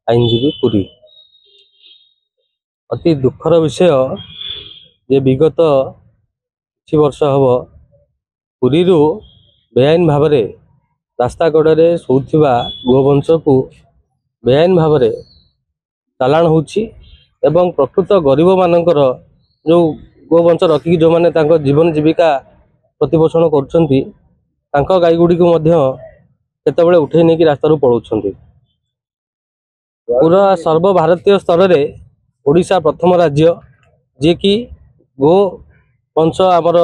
आईनजीवी पुरी। अति दुखर विषय जे विगत किछि वर्ष हम पुरी बेआईन भाव में रास्ता कड़े शोवा गोवंश को बेआईन भाव में चालाण होछि एवं प्रकृत गरीब मानकर जो गोवंश रखिकी जो मैंने जीवन जीविका प्रतिपोषण कर गाई गुड़ी को केतबेले उठे नहीं कि रास्ता पलाउं। पूरा सर्वभारतीय स्तर में ओडिशा प्रथम राज्य जे कि गो वंश आमर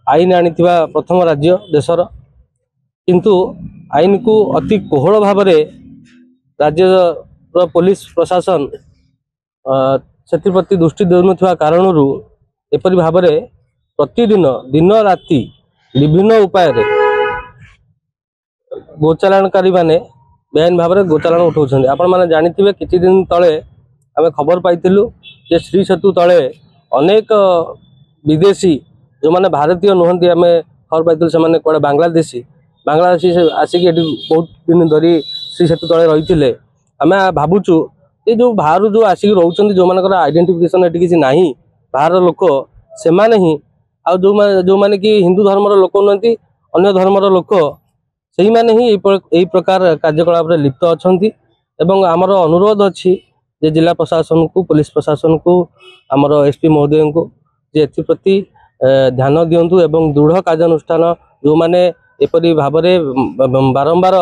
आईन आनी प्रथम राज्य देशर, किंतु आईन को अति कोहल भाव में राज्य पुलिस प्रशासन से दृष्टि देउनुथिबा कारणरू एपरि भाव में प्रतिदिन दिन राति विभिन्न उपाय गोचालाणकारी माने बेआईन भाव में गोचालाण उठाउछन्ति। आपण माने जानिथिबे किछि दिन तले आमे खबर पाइथिलु जे श्री सेतु तले अनेक विदेशी जो माने भारतीय नुहंती आमे खबर पाइथिलु से माने कोडे बांग्लादेशी आसिक एठी बहुत दिन धरी श्री सेतु तले रहिथिले। आमे भाबुचु ये जो बाहर जो आसिक रहउछन्ति जो मानकर आइडेंटिफिकेशन एठी किछि नाही बाहर लोक से माने ही आ जो माने कि हिंदू धर्मर लोक नहंती अन्य धर्मर लोक सही माने ही यही प्रकार कार्यकलाप रे लिप्त अछंती। एवं आमर अनुरोध अच्छी जे जिला प्रशासन को पुलिस प्रशासन को आमर एसपी महोदय को जे एप्रति ध्यान दिंतु एवं दृढ़ कार्यानुष्ठान जो माने एपरी भाव में बारंबार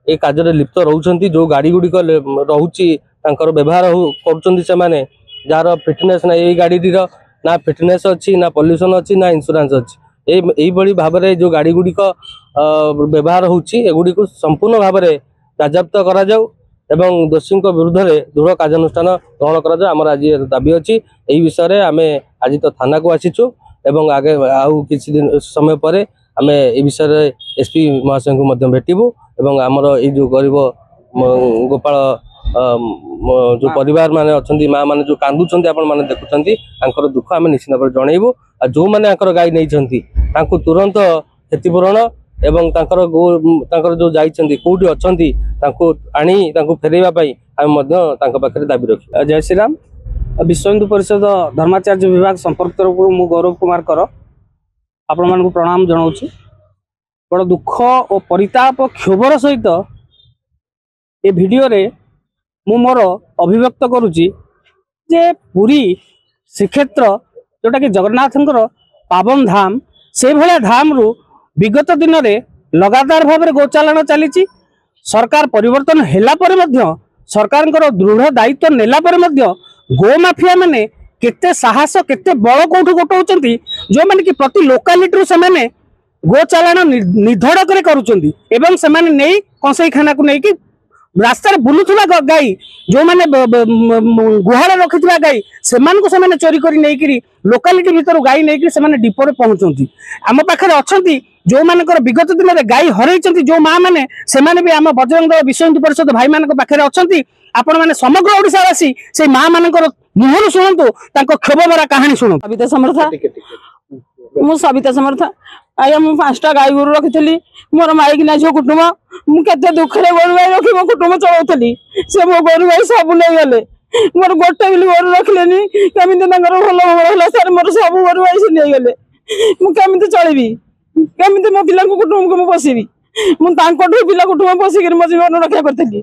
ये कार्य लिप्त रोचंती जो गाड़ी गुड़िक रोची व्यवहार कर जार फिटनेस ना ये गाड़ी ना फिटनेस अच्छी ना पॉल्यूशन अच्छी ना इंश्योरेंस अच्छी यही भाव में जो गाड़ी गुड़िक व्यवहार होगुड़ी को संपूर्ण भाव में बाजयाप्त करा जाऊ एवं दोषी विरुद्ध में दृढ़ कार्यानुष्ठान ग्रहण करा जाऊ। आमर आज दाबी अच्छी यही विषय में आम आज तो थाना को आसीचु एवं आगे आउ किसी दिन समय पर आम ए विषय एसपी महाशय को भेटबू एवं आमर ये जो गरीब गोपाल जो परिवार माने अच्छी माँ मैंने जो कांदुंट आपण मैंने देखुं दुख आम निश्चित भाव जनइबू आ जो मैंने गाई नहीं तुरंत क्षतिपूरण एवं गो जो जाइछन्ति कोठी अछन्ति आनी फेरैबा पई आम पाखे दाबी रखी। जय श्री राम। विश्व हिंदू परिषद धर्माचार्य विभाग संपर्क तरफ मु गौरव कुमार कर आपण मानक प्रणाम जनाऊँ। बड़ दुख और परिताप क्षोभर सहित ए भिडियो रे मु मोर अभिव्यक्त करुच्ची जे पुरी श्रीक्षेत्र जोटा कि जगन्नाथंकर पावन धाम से भलिया धाम रु विगत दिन में लगातार भाव में गोचालाण चली सरकार परिवर्तन हैला पर मध्य सरकार दृढ़ दायित्व नेला पर मध्य गो माफिया माने केते साहस केते बल कोठु गोटाउछन्ति जो माने कि प्रति लोकालिटी से माने गोचालाण निधड़क करुछन्ति एवं से माने नै कंसई खाना को नै कि रास्ता बुलुवा गाई जो मैंने गुहाल रखि गाई से चोरी कर लोकालिटी भीतर गाई नहीं डिपोरे पहुंचती आम पाखे अच्छा जो मान विगत दिन में गाई हर जो माँ मैंने से भी आम बजरंग दल विश्व हिंदू परिषद भाई मान पाखे अच्छा आपण मैंने समग्र ओडिशावासी से माँ मान मुहर शुणु क्षोभ भरा कहानी शुणु। सविता समर्था मु सविता समर्था आया मु 5टा गाई गोरु रखी मोर माइकिना झील कुटुंब मुझे दुखे गोरु गाई रखी मो कुटुंब चलाऊली से मो गोरु गाई सब नहीं गले मोर गोटे भी गोरु रखिले कमी भल भल सर मोर सब गोरु गाई से नहीं गले मुझे चलि कमी मो पिला कुटुंब को मुझे पोषी मुझे पिला कुटुंब पोषिक मो जीवन रक्षा करी।